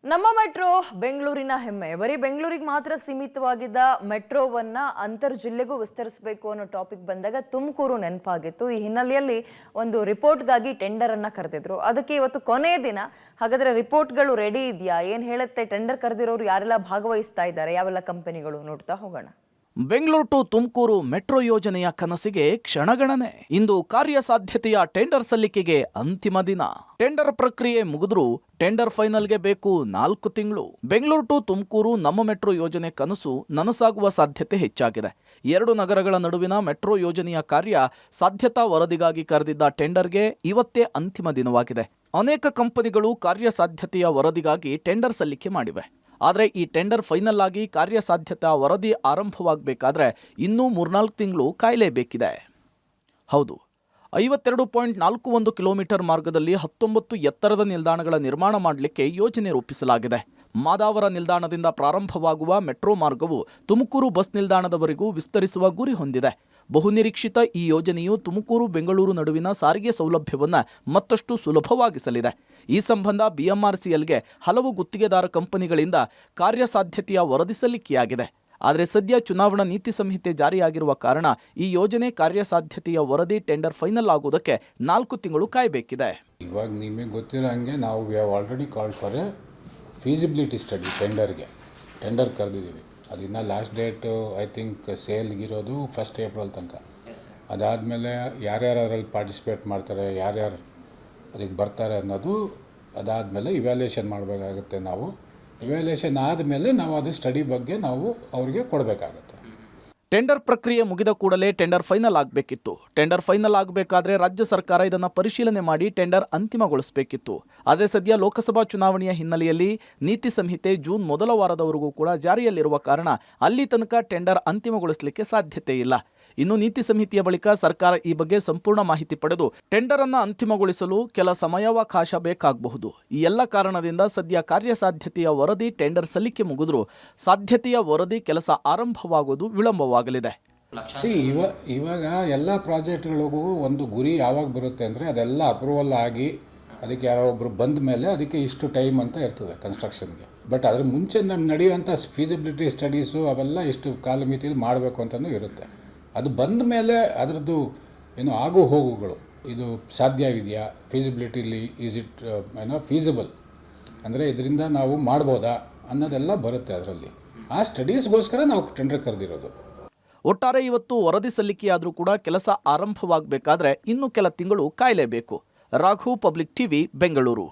ನಮ್ಮ ಮೆಟ್ರೋ ಬೆಂಗಳೂರಿನ ಹೆಮ್ಮೆ. ಬರೀ ಬೆಂಗಳೂರಿಗೆ ಮಾತ್ರ ಸೀಮಿತವಾಗಿದ್ದ ಮೆಟ್ರೋವನ್ನ ಅಂತರ್ ಜಿಲ್ಲೆಗೂ ವಿಸ್ತರಿಸಬೇಕು ಅನ್ನೋ ಟಾಪಿಕ್ ಬಂದಾಗ ತುಮಕೂರು ನೆನಪಾಗಿತ್ತು. ಈ ಹಿನ್ನೆಲೆಯಲ್ಲಿ ಒಂದು ರಿಪೋರ್ಟ್ಗಾಗಿ ಟೆಂಡರ್ ಅನ್ನ ಕರೆದಿದ್ರು. ಅದಕ್ಕೆ ಇವತ್ತು ಕೊನೆಯ ದಿನ. ಹಾಗಾದ್ರೆ ರಿಪೋರ್ಟ್ಗಳು ರೆಡಿ ಇದೆಯಾ? ಏನ್ ಹೇಳುತ್ತೆ ಟೆಂಡರ್ ಕರೆದಿರೋರು ಯಾರೆಲ್ಲ ಭಾಗವಹಿಸ್ತಾ ಇದ್ದಾರೆ, ಯಾವೆಲ್ಲ ಕಂಪನಿಗಳು ನೋಡ್ತಾ ಹೋಗೋಣ. ಬೆಂಗಳೂರು ಟು ತುಮಕೂರು ಮೆಟ್ರೋ ಯೋಜನೆಯ ಕನಸಿಗೆ ಕ್ಷಣಗಣನೆ. ಇಂದು ಕಾರ್ಯಸಾಧ್ಯತೆಯ ಟೆಂಡರ್ ಸಲ್ಲಿಕೆಗೆ ಅಂತಿಮ ದಿನ. ಟೆಂಡರ್ ಪ್ರಕ್ರಿಯೆ ಮುಗಿದ್ರೂ ಟೆಂಡರ್ ಫೈನಲ್ಗೆ ಬೇಕು 4 ತಿಂಗಳು. ಬೆಂಗಳೂರು ಟು ತುಮಕೂರು ನಮ್ಮ ಮೆಟ್ರೋ ಯೋಜನೆ ಕನಸು ನನಸಾಗುವ ಸಾಧ್ಯತೆ ಹೆಚ್ಚಾಗಿದೆ. 2 ನಗರಗಳ ನಡುವಿನ ಮೆಟ್ರೋ ಯೋಜನೆಯ ಕಾರ್ಯ ಸಾಧ್ಯತಾ ವರದಿಗಾಗಿ ಕರೆದಿದ್ದ ಟೆಂಡರ್ಗೆ ಇವತ್ತೇ ಅಂತಿಮ ದಿನವಾಗಿದೆ. ಅನೇಕ ಕಂಪನಿಗಳು ಕಾರ್ಯಸಾಧ್ಯತೆಯ ವರದಿಗಾಗಿ ಟೆಂಡರ್ ಸಲ್ಲಿಕೆ ಮಾಡಿವೆ. ಆದರೆ ಈ ಟೆಂಡರ್ ಫೈನಲ್ ಆಗಿ ಕಾರ್ಯಸಾಧ್ಯತಾ ವರದಿ ಆರಂಭವಾಗಬೇಕಾದ್ರೆ ಇನ್ನೂ 3-4 ತಿಂಗಳು ಕಾಯಲೇಬೇಕಿದೆ. ಹೌದು, 52.41 ಕಿಲೋಮೀಟರ್ ಮಾರ್ಗದಲ್ಲಿ 19 ಎತ್ತರದ ನಿಲ್ದಾಣಗಳ ನಿರ್ಮಾಣ ಮಾಡಲಿಕ್ಕೆ ಯೋಜನೆ ರೂಪಿಸಲಾಗಿದೆ. ಮಾದಾವರ ನಿಲ್ದಾಣದಿಂದ ಪ್ರಾರಂಭವಾಗುವ ಮೆಟ್ರೋ ಮಾರ್ಗವು ತುಮಕೂರು ಬಸ್ ನಿಲ್ದಾಣದವರೆಗೂ ವಿಸ್ತರಿಸುವ ಗುರಿ ಹೊಂದಿದೆ. ಬಹುನಿರೀಕ್ಷಿತ ಈ ಯೋಜನೆಯು ತುಮಕೂರು ಬೆಂಗಳೂರು ನಡುವಿನ ಸಾರಿಗೆ ಸೌಲಭ್ಯವನ್ನು ಮತ್ತಷ್ಟು ಸುಲಭವಾಗಿಸಲಿದೆ. ಈ ಸಂಬಂಧ ಬಿಎಂಆರ್ಸಿಎಲ್ಗೆ ಹಲವು ಗುತ್ತಿಗೆದಾರ ಕಂಪನಿಗಳಿಂದ ಕಾರ್ಯಸಾಧ್ಯತೆಯ ವರದಿ ಸಲ್ಲಿಕೆಯಾಗಿದೆ. ಆದರೆ ಸದ್ಯ ಚುನಾವಣಾ ನೀತಿ ಸಂಹಿತೆ ಜಾರಿಯಾಗಿರುವ ಕಾರಣ ಈ ಯೋಜನೆ ಕಾರ್ಯಸಾಧ್ಯತೆಯ ವರದಿ ಟೆಂಡರ್ ಫೈನಲ್ ಆಗುವುದಕ್ಕೆ 4 ತಿಂಗಳು ಕಾಯಬೇಕಿದೆ. ಇವಾಗ ನಿಮಗೆ ಗೊತ್ತಿರೋ ಹಾಗೆ ನಾವು we have already called for a feasibility study. Tender ಕರೆದಿದ್ದೀವಿ. ಅದಿನ್ನ ಲಾಸ್ಟ್ ಡೇಟು ಐ ಥಿಂಕ್ ಸೇಲ್ಗಿರೋದು 1 ಏಪ್ರಿಲ್ ತನಕ. ಅದಾದಮೇಲೆ ಯಾರ್ಯಾರು ಅದರಲ್ಲಿ ಪಾರ್ಟಿಸಿಪೇಟ್ ಮಾಡ್ತಾರೆ, ಯಾರ್ಯಾರು ಅದಕ್ಕೆ ಬರ್ತಾರೆ ಅನ್ನೋದು ಅದಾದಮೇಲೆ ಇವ್ಯಾಲ್ಯೂಯೇಷನ್ ಮಾಡಬೇಕಾಗುತ್ತೆ. ನಾವು ಇವ್ಯಾಲ್ಯೂಯೇಷನ್ ಆದಮೇಲೆ ನಾವು ಅದು ಸ್ಟಡಿ ಬಗ್ಗೆ ನಾವು ಅವರಿಗೆ ಕೊಡಬೇಕಾಗತ್ತೆ. ಟೆಂಡರ್ ಪ್ರಕ್ರಿಯೆ ಮುಗಿದ ಕೂಡಲೇ ಟೆಂಡರ್ ಫೈನಲ್ ಆಗಬೇಕಿತ್ತು. ಟೆಂಡರ್ ಫೈನಲ್ ಆಗಬೇಕಾದ್ರೆ ರಾಜ್ಯ ಸರ್ಕಾರ ಇದನ್ನು ಪರಿಶೀಲನೆ ಮಾಡಿ ಟೆಂಡರ್ ಅಂತಿಮಗೊಳಿಸಬೇಕಿತ್ತು. ಆದರೆ ಸದ್ಯ ಲೋಕಸಭಾ ಚುನಾವಣೆಯ ಹಿನ್ನೆಲೆಯಲ್ಲಿ ನೀತಿ ಸಂಹಿತೆ ಜೂನ್ ಮೊದಲ ವಾರದವರೆಗೂ ಕೂಡ ಜಾರಿಯಲ್ಲಿರುವ ಕಾರಣ ಅಲ್ಲಿ ತನಕ ಟೆಂಡರ್ ಅಂತಿಮಗೊಳಿಸಲಿಕ್ಕೆ ಸಾಧ್ಯತೆ ಇಲ್ಲ. ಇನ್ನು ನೀತಿ ಸಂಹಿತೆಯ ಬಳಿಕ ಸರ್ಕಾರ ಈ ಬಗ್ಗೆ ಸಂಪೂರ್ಣ ಮಾಹಿತಿ ಪಡೆದು ಟೆಂಡರ್ ಅನ್ನು ಅಂತಿಮಗೊಳಿಸಲು ಕೆಲ ಸಮಯಾವಕಾಶ ಬೇಕಾಗಬಹುದು. ಈ ಎಲ್ಲ ಕಾರಣದಿಂದ ಸದ್ಯ ಕಾರ್ಯಸಾಧ್ಯತೆಯ ವರದಿ ಟೆಂಡರ್ ಸಲ್ಲಿಕೆ ಮುಗಿದ್ರೂ ಸಾಧ್ಯತೆಯ ವರದಿ ಕೆಲಸ ಆರಂಭವಾಗುವುದು ವಿಳಂಬವಾಗಲಿದೆ. ಇವಾಗ ಎಲ್ಲ ಪ್ರಾಜೆಕ್ಟ್ಗಳಿಗೂ ಒಂದು ಗುರಿ ಯಾವಾಗ ಬರುತ್ತೆ ಅಂದರೆ ಅದೆಲ್ಲ ಅಪ್ರೂವಲ್ ಆಗಿ ಅದಕ್ಕೆ ಯಾರೋ ಒಬ್ಬರು ಬಂದ ಮೇಲೆ ಅದಕ್ಕೆ ಇಷ್ಟು ಟೈಮ್ ಅಂತ ಇರ್ತದೆ ಕನ್ಸ್ಟ್ರಕ್ಷನ್ಗೆ. ಬಟ್ ಅದ್ರ ಮುಂಚೆ ನಡೆಯುವಂಥ ಫೀಸಿಬಿಲಿಟಿ ಸ್ಟಡೀಸು ಅವೆಲ್ಲ ಇಷ್ಟು ಕಾಲಮಿತಿಯಲ್ಲಿ ಮಾಡಬೇಕು ಅಂತಲೂ ಇರುತ್ತೆ. ಅದು ಬಂದ ಮೇಲೆ ಅದರದ್ದು ಆಗು ಹೋಗುಗಳು, ಇದು ಸಾಧ್ಯವಿದೆಯಾ, ಫೀಸಿಬಿಲಿಟಿಲಿ ಈಸ್ ಇಟ್ ಫೀಸಿಬಲ್ ಅಂದರೆ ಇದರಿಂದ ನಾವು ಮಾಡ್ಬೋದಾ ಅನ್ನೋದೆಲ್ಲ ಬರುತ್ತೆ ಅದರಲ್ಲಿ. ಆ ಸ್ಟಡೀಸ್ಗೋಸ್ಕರ ನಾವು ಟೆಂಡರ್ ಕರೆದಿರೋದು. ಒಟ್ಟಾರೆ ಇವತ್ತು ವರದಿ ಸಲ್ಲಿಕೆಯಾದರೂ ಕೂಡ ಕೆಲಸ ಆರಂಭವಾಗಬೇಕಾದ್ರೆ ಇನ್ನೂ ಕೆಲ ತಿಂಗಳು ಕಾಯಲೇಬೇಕು. Raghu, public TV, Bengaluru.